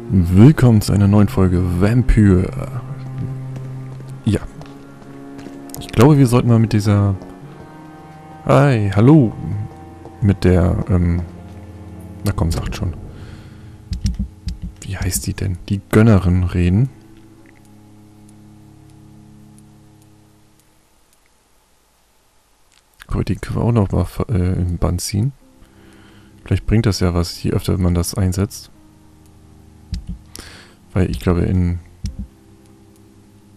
Willkommen zu einer neuen Folge Vampyr. Ja. Ich glaube, wir sollten mal mit dieser... Hi, hallo. Mit der, na komm, sagt schon. Wie heißt die denn? Die Gönnerin reden. Aber die können wir auch noch mal im Band ziehen. Vielleicht bringt das ja was, je öfter man das einsetzt. Weil ich glaube, in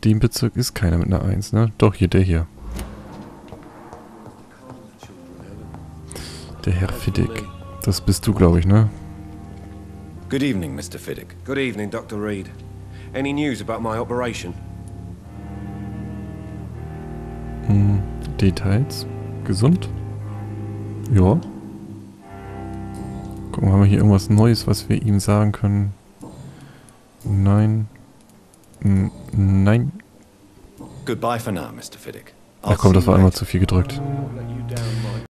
dem Bezirk ist keiner mit einer 1, ne? Doch, hier, der hier. Der Herr Fiddick. Das bist du, glaube ich, ne? Good evening, Mr. Fiddick. Good evening, Dr. Reed. Any news about my operation? Details. Gesund? Ja. Gucken wir, haben wir hier irgendwas Neues, was wir ihm sagen können? Nein. Nein. Goodbye for now, Mr. Fiddick. Ach komm, das war einmal zu viel gedrückt.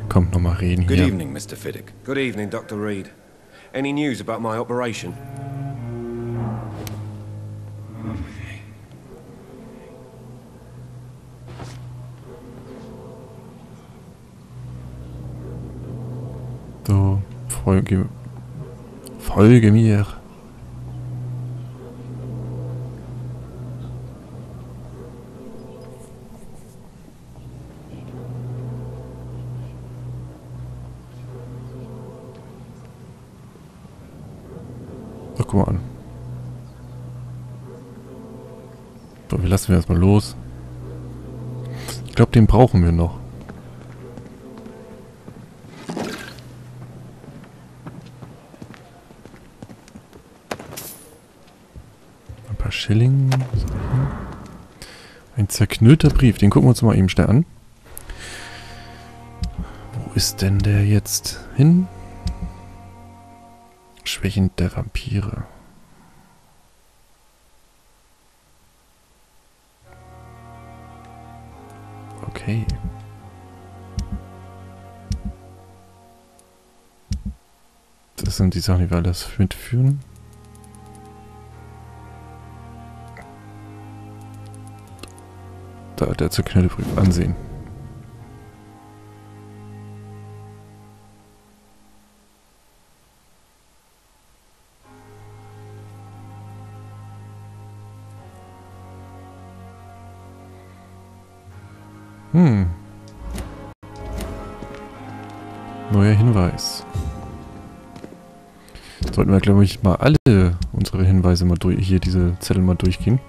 Komm, nochmal reden Good hier. evening, Mr. Fiddick. Good evening, Dr. Reed. Any news about my operation? So, folge mir. So, guck mal an. So, wie lassen wir erstmal los? Ich glaube, den brauchen wir noch. Ein paar Schilling. Ein zerknüllter Brief. Den gucken wir uns mal eben schnell an. Wo ist denn der jetzt hin? Schwächen der Vampire. Okay. Das sind die Sachen, die wir alles mitführen. Da, der zerknüllte Brief. Ansehen. Neuer Hinweis. Sollten wir, glaube ich, mal alle unsere Hinweise mal durch, hier diese Zettel mal durchgehen.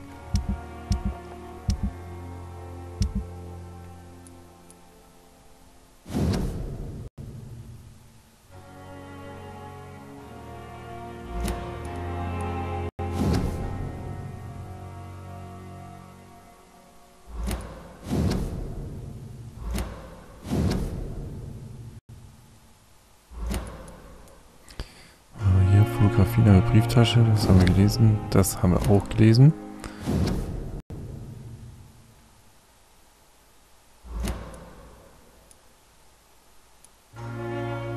Fotografie in einer Brieftasche, das haben wir gelesen. Das haben wir auch gelesen.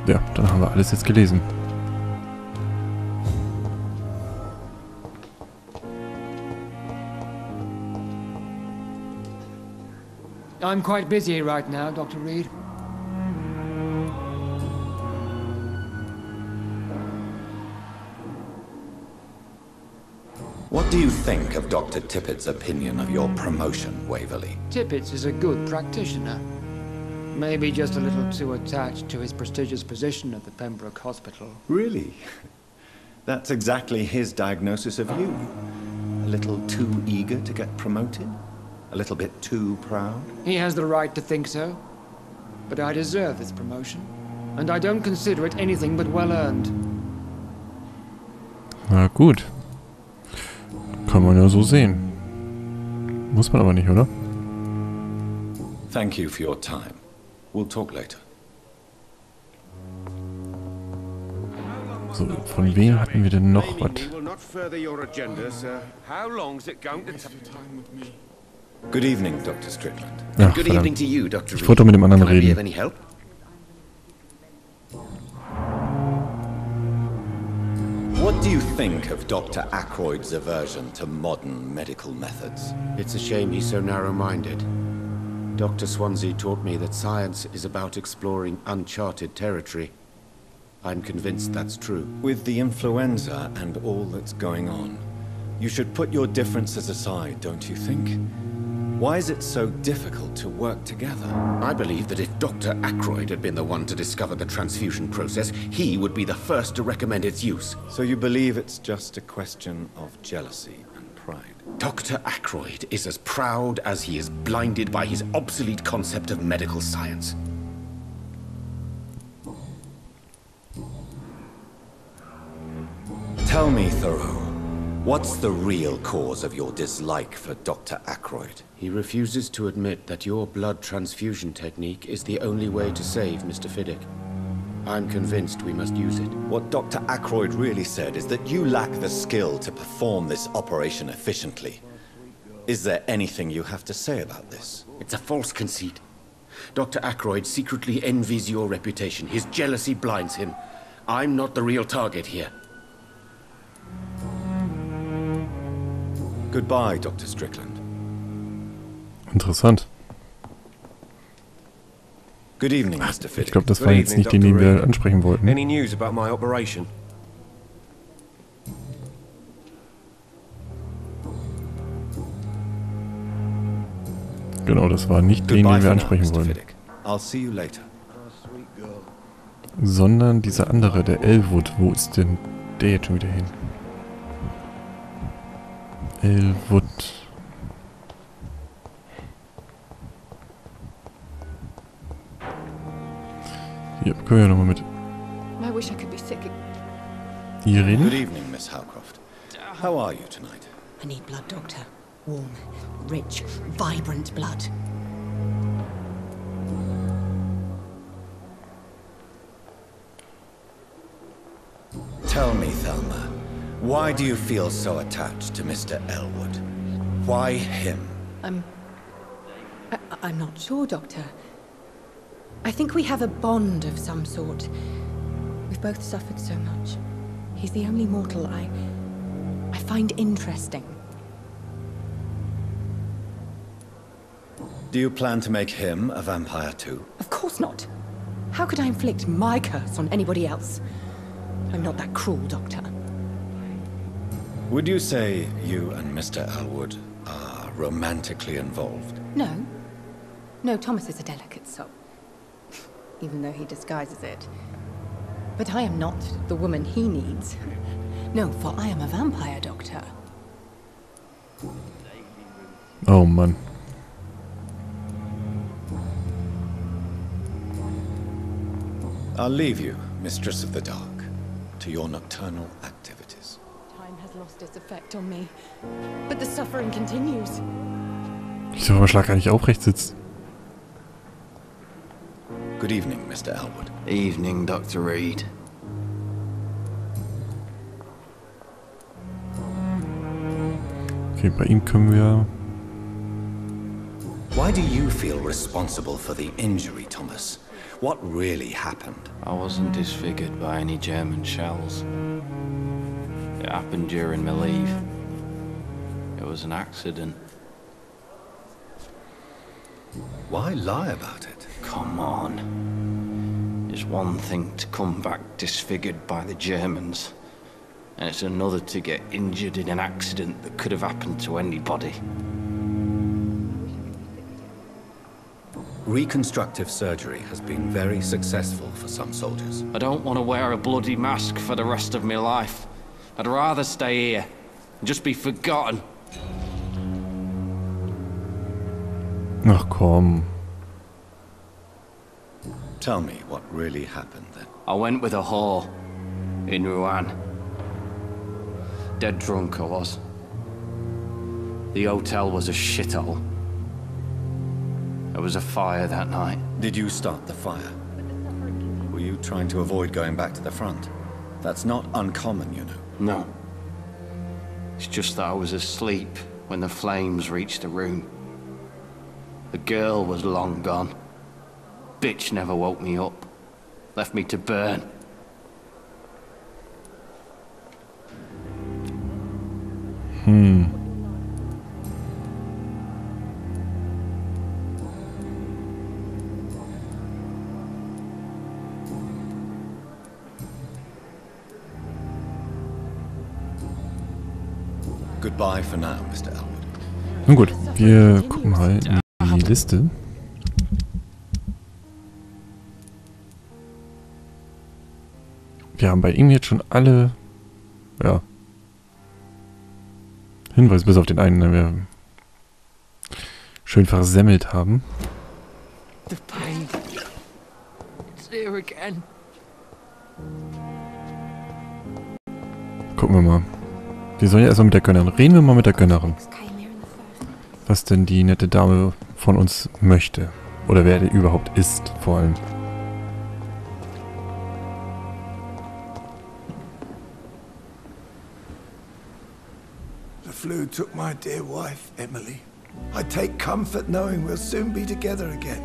Ja, dann haben wir alles jetzt gelesen. I'm quite busy right now, Dr. Reed. What do you think of Dr. Tippett's opinion of your promotion, Waverley? Tippett is a good practitioner. Maybe just a little too attached to his prestigious position at the Pembroke Hospital. Really? That's exactly his diagnosis of you. A little too eager to get promoted? A little bit too proud? He has the right to think so. But I deserve this promotion. And I don't consider it anything but well earned. Na gut. Kann man ja so sehen. Muss man aber nicht, oder? Thank you for your time. We'll talk later. So, von wem hatten wir denn noch was? Good evening, Dr. Strickland. Ach, Good evening to you, Dr. ich wollte doch mit dem anderen Can I be of reden. any help? What do you think of Dr. Ackroyd's aversion to modern medical methods? It's a shame he's so narrow-minded. Dr. Swansea taught me that science is about exploring uncharted territory. I'm convinced that's true. With the influenza and all that's going on, you should put your differences aside, don't you think? Why is it so difficult to work together? I believe that if Dr. Ackroyd had been the one to discover the transfusion process, he would be the first to recommend its use. So you believe it's just a question of jealousy and pride? Dr. Ackroyd is as proud as he is blinded by his obsolete concept of medical science. Tell me, Thoreau, what's the real cause of your dislike for Dr. Ackroyd? He refuses to admit that your blood transfusion technique is the only way to save Mr. Fiddick. I'm convinced we must use it. What Dr. Ackroyd really said is that you lack the skill to perform this operation efficiently. Is there anything you have to say about this? It's a false conceit. Dr. Ackroyd secretly envies your reputation. His jealousy blinds him. I'm not the real target here. Goodbye, Dr. Strickland. Interessant. Good evening, Mr. Ich Fiddick. glaube, das Good war jetzt evening, nicht die, Dr. die wir Reed. ansprechen wollten. Any news about my operation? Genau, das war nicht den, Goodbye den wir for now, ansprechen Mr. wollen. Fiddick. I'll see you later. Sondern dieser andere, der Elwood. Wo ist denn der jetzt schon wieder hin? Elwood. Hier, können wir nochmal mit I wish I could be sick. ihr Good reden. evening, Miss Howcroft. How are you tonight? I need blood, Doctor. Warm, rich, vibrant blood. Tell me, Thelma, why do you feel so attached to Mr. Elwood? Why him? I'm not sure, Doctor. I think we have a bond of some sort. We've both suffered so much. He's the only mortal I find interesting. Do you plan to make him a vampire too? Of course not. How could I inflict my curse on anybody else? I'm not that cruel, Doctor. Would you say you and Mr. Elwood are romantically involved? No. No, Thomas is a delicate soul. Even though he disguises it. But I am not the woman he needs. No, for I am a vampire, Doctor. Oh Mann. I'll leave you, Mistress of the Dark, to your nocturnal activities. Time has lost its effect on me. But the suffering continues. Wieso aber Schlag gar nicht aufrecht sitzt? Good evening, Mr. Elwood. Evening, Dr. Reed. Okay, bei ihm können wir... Why do you feel responsible for the injury, Thomas? What really happened? I wasn't disfigured by any German shells. It happened during my leave. It was an accident. Why lie about it? Come on. It's one thing to come back disfigured by the Germans, and it's another to get injured in an accident that could have happened to anybody. Reconstructive surgery has been very successful for some soldiers. I don't want to wear a bloody mask for the rest of my life. I'd rather stay here and just be forgotten. Ach komm. Tell me what really happened then. I went with a whore in Rouen. Dead drunk I was. The hotel was a shithole. There was a fire that night. Did you start the fire? Were you trying to avoid going back to the front? That's not uncommon, you know. No. It's just that I was asleep when the flames reached the room. The girl was long gone. Bitch never woke me up. Left me to burn. Goodbye for now, Mr. Elwood. Nun gut, wir gucken mal in die Liste. Wir haben bei ihm jetzt schon alle, ja, Hinweise, bis auf den einen, den wir schön versemmelt haben. The pain. It's here again. Gucken wir mal. Wir sollen ja erstmal mit der Gönnerin. Reden wir mal mit der Gönnerin. Was denn die nette Dame von uns möchte. Oder wer der überhaupt ist, vor allem. The flu took my dear wife, Emily. I take comfort knowing we'll soon be together again.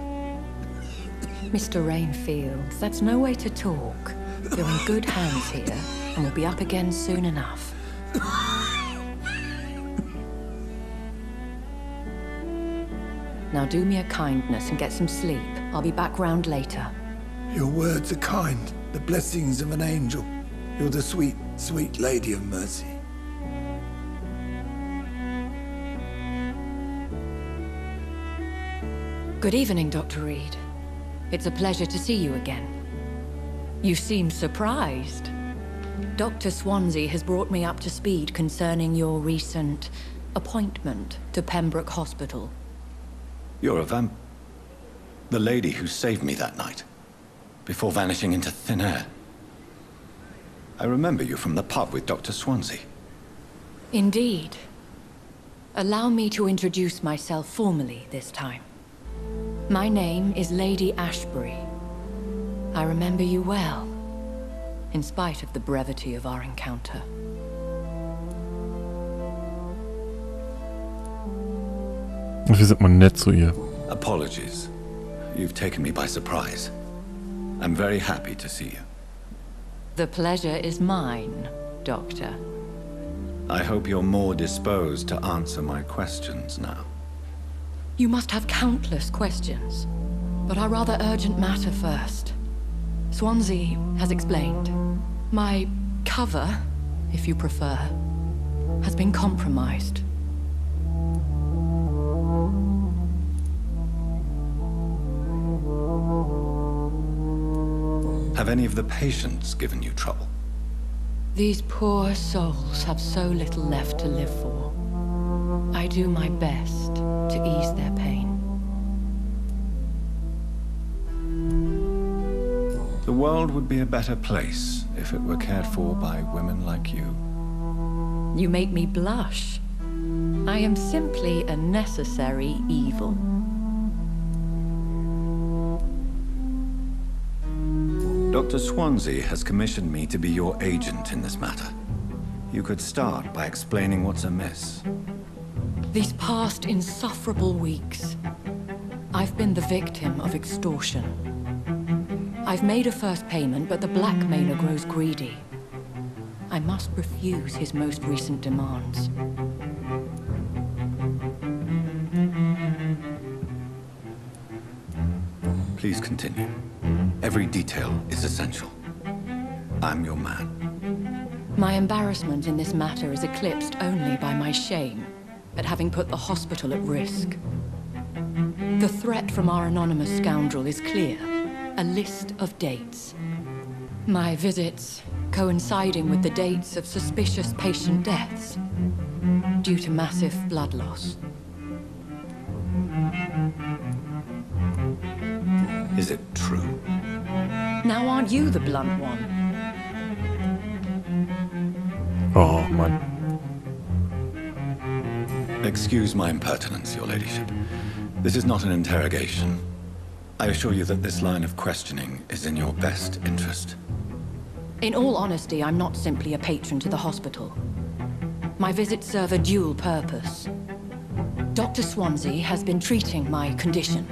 Mr. Rainfield, that's no way to talk. You're in good hands here, and we'll be up again soon enough. Now do me a kindness and get some sleep. I'll be back round later. Your words are kind, the blessings of an angel. You're the sweet, sweet lady of mercy. Good evening, Dr. Reed. It's a pleasure to see you again. You seem surprised. Dr. Swansea has brought me up to speed concerning your recent appointment to Pembroke Hospital. You're a the lady who saved me that night, before vanishing into thin air. I remember you from the pub with Dr. Swansea. Indeed. Allow me to introduce myself formally this time. My name is Lady Ashbury. I remember you well, in spite of the brevity of our encounter. Wir sind mal nett zu ihr. Apologies. You've taken me by surprise. I'm very happy to see you. The pleasure is mine, Doctor. I hope you're more disposed to answer my questions now. You must have countless questions, but our rather urgent matter first. Swansea has explained. My cover, if you prefer, has been compromised. Have any of the patients given you trouble? These poor souls have so little left to live for. I do my best to ease their pain. The world would be a better place if it were cared for by women like you. You make me blush. I am simply a necessary evil. Dr. Swansea has commissioned me to be your agent in this matter. You could start by explaining what's amiss. These past insufferable weeks, I've been the victim of extortion. I've made a first payment, but the blackmailer grows greedy. I must refuse his most recent demands. Please continue. Every detail is essential. I'm your man. My embarrassment in this matter is eclipsed only by my shame at having put the hospital at risk. The threat from our anonymous scoundrel is clear. A list of dates. My visits coinciding with the dates of suspicious patient deaths due to massive blood loss. Is it true? Now aren't you the blunt one? Oh, Mann. Excuse my impertinence, your ladyship. This is not an interrogation. I assure you that this line of questioning is in your best interest. In all honesty, I'm not simply a patron to the hospital. My visits serve a dual purpose. Dr. Swansea has been treating my condition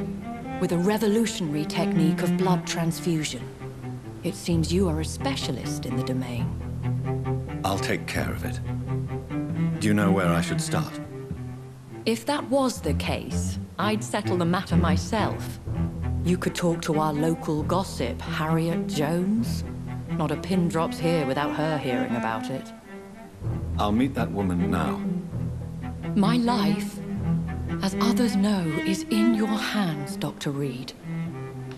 with a revolutionary technique of blood transfusion. It seems you are a specialist in the domain. I'll take care of it. Do you know where I should start? If that was the case, I'd settle the matter myself. You could talk to our local gossip, Harriet Jones. Not a pin drops here without her hearing about it. I'll meet that woman now. My life, as others know, is in your hands, Dr. Reed.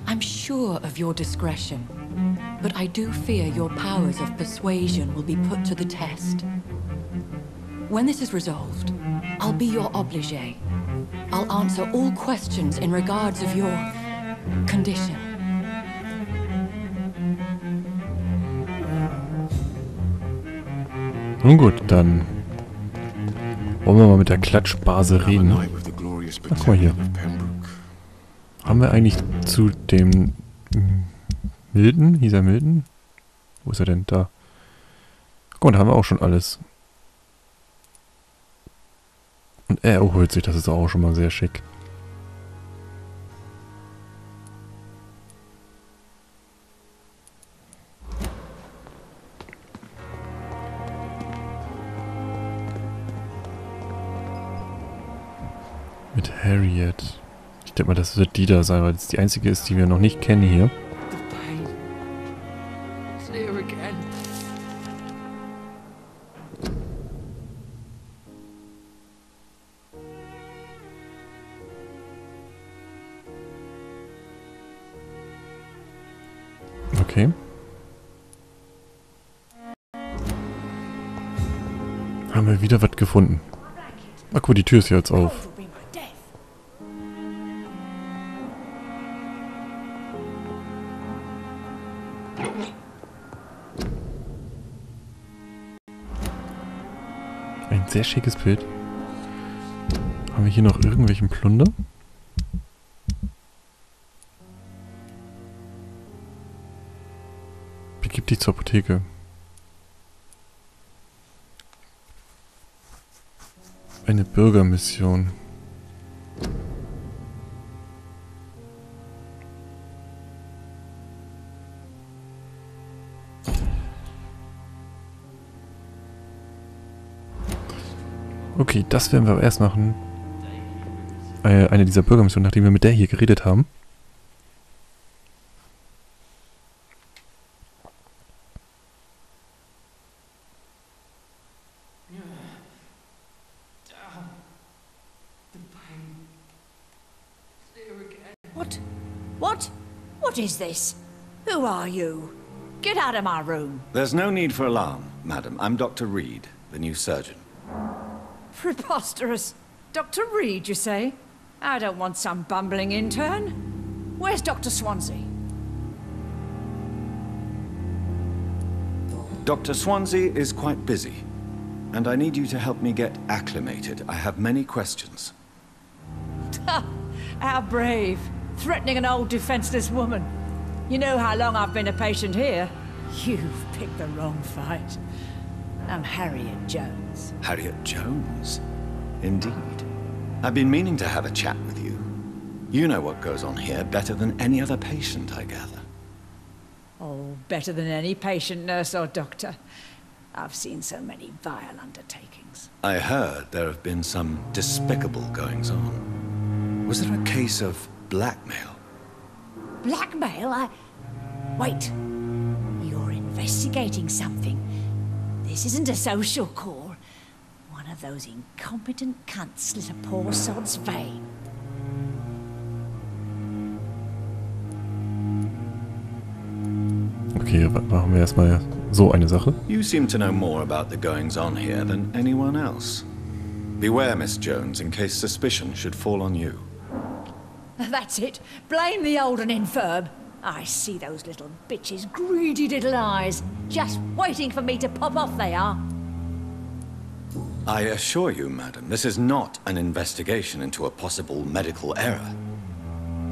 I'm sure of your discretion, but I do fear your powers of persuasion will be put to the test. When this is resolved, I'll be your obligé. I'll answer all questions in regards of your condition. Nun gut, dann wollen wir mal mit der Klatschbase reden. Ach, guck mal hier. Haben wir eigentlich zu dem Milton? Hieß er Milton? Wo ist er denn? Da. Guck mal, da haben wir auch schon alles. Und er erholt sich, das ist auch schon mal sehr schick. Mit Harriet. Ich denke mal, das wird die da sein, weil das die einzige ist, die wir noch nicht kennen hier. Okay. Haben wir wieder was gefunden. Ach guck, die Tür ist jetzt auf. Ein sehr schickes Bild. Haben wir hier noch irgendwelchen Plunder? Begib dich zur Apotheke. Eine Bürgermission. Okay, das werden wir aber erst machen. Eine dieser Bürgermissionen, nachdem wir mit der hier geredet haben. What is this? Who are you? Get out of my room. There's no need for alarm, madam. I'm Dr. Reed, the new surgeon. Preposterous. Dr. Reed, you say? I don't want some bumbling intern. Where's Dr. Swansea? Dr. Swansea is quite busy, and I need you to help me get acclimated. I have many questions. How brave. Threatening an old defenseless woman. You know how long I've been a patient here? You've picked the wrong fight. I'm Harriet Jones. Harriet Jones? Indeed. I've been meaning to have a chat with you. You know what goes on here better than any other patient, I gather. Oh, better than any patient, nurse or doctor. I've seen so many vile undertakings. I heard there have been some despicable goings-on. Was there a case of blackmail? Blackmail? Wait. You're investigating something. This isn't a social call. One of those incompetent cunts slit a poor sod's vein. Okay, machen wir erstmal so eine Sache. You seem to know more about the goings-on here than anyone else. Beware, Miss Jones, in case suspicion should fall on you. That's it. Blame the old and infirm. I see those little bitches' greedy little eyes. Just waiting for me to pop off they are. I assure you, madam, this is not an investigation into a possible medical error.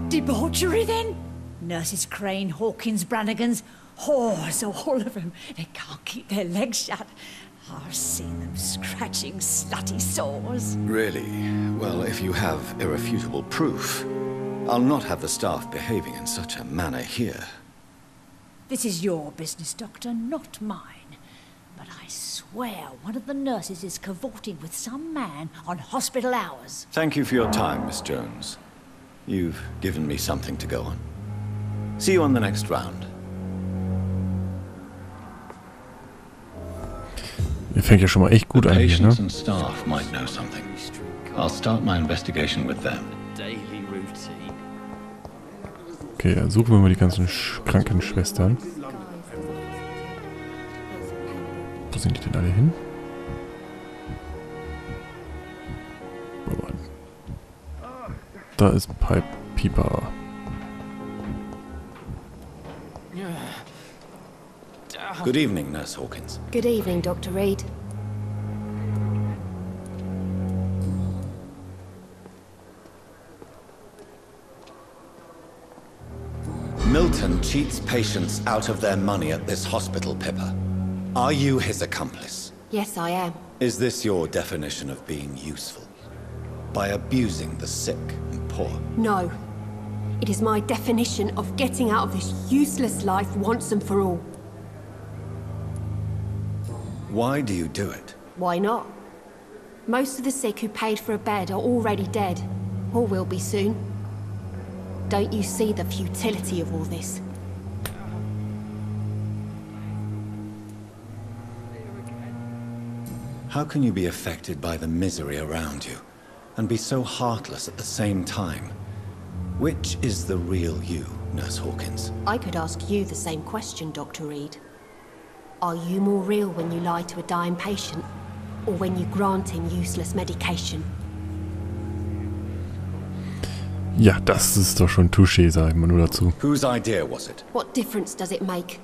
Debauchery, then? Nurses Crane, Hawkins, Brannigans, whores, all of them. They can't keep their legs shut. I've seen them scratching slutty sores. Really? Well, if you have irrefutable proof, I'll not have the staff behaving in such a manner here. This is your business, Doctor, not mine. but I swear one of the nurses is cavorting with some man on hospital hours. Thank you for your time, Miss Jones. You've given me something to go on. See you on the next round. Ihr fängt ja schon mal echt gut an hier, ne? Patients and staff might know something. I'll start my investigation with them. Okay, dann suchen wir mal die ganzen Krankenschwestern. Wo sind die denn alle hin? Da ist Pieper. Good evening, Nurse Hawkins. Good evening, Dr. Reed. Milton cheats patients out of their money at this hospital, Pippa. Are you his accomplice? Yes, I am. Is this your definition of being useful? By abusing the sick and poor? No. It is my definition of getting out of this useless life once and for all. Why do you do it? Why not? Most of the sick who paid for a bed are already dead, or will be soon. Don't you see the futility of all this? How can you be affected by the misery around you, and be so heartless at the same time? Which is the real you, Nurse Hawkins? I could ask you the same question, Dr. Reed. Are you more real when you lie to a dying patient, or when you grant him useless medication? Ja, das ist doch schon Touché, sag ich mal nur dazu. Whose idea was it? What difference does it make?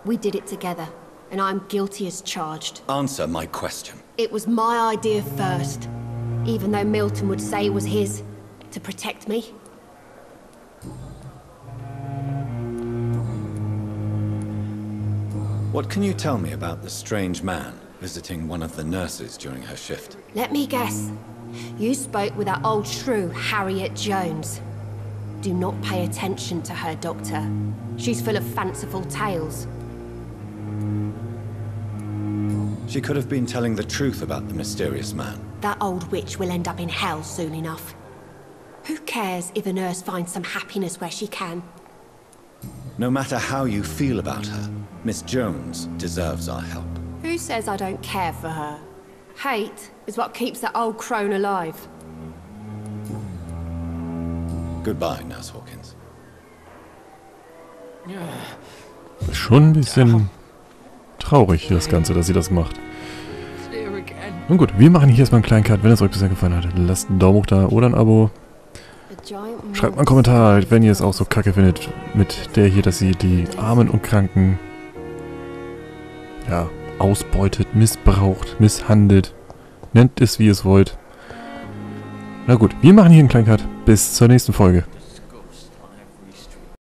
We did it together, and I'm guilty as charged. Answer my question. It was my idea first, even though Milton would say it was his, to protect me. What can you tell me about the strange man visiting one of the nurses during her shift? Let me guess. You spoke with that old shrew, Harriet Jones. Do not pay attention to her, Doctor. She's full of fanciful tales. She could have been telling the truth about the mysterious man. That old witch will end up in hell soon enough. Who cares if a nurse finds some happiness where she can? No matter how you feel about her, Miss Jones deserves our help. Who says I don't care for her? Hate is what keeps that old crone alive. Goodbye, Nurse Hawkins. Schon ein bisschen traurig, das Ganze, dass sie das macht. Nun gut, wir machen hier erstmal einen kleinen Cut. Wenn es euch bisher gefallen hat, lasst einen Daumen hoch da oder ein Abo. Schreibt mal einen Kommentar, wenn ihr es auch so kacke findet, mit der hier, dass sie die Armen und Kranken ja, ausbeutet, missbraucht, misshandelt. Nennt es, wie ihr es wollt. Na gut, wir machen hier einen kleinen Cut. Bis zur nächsten Folge.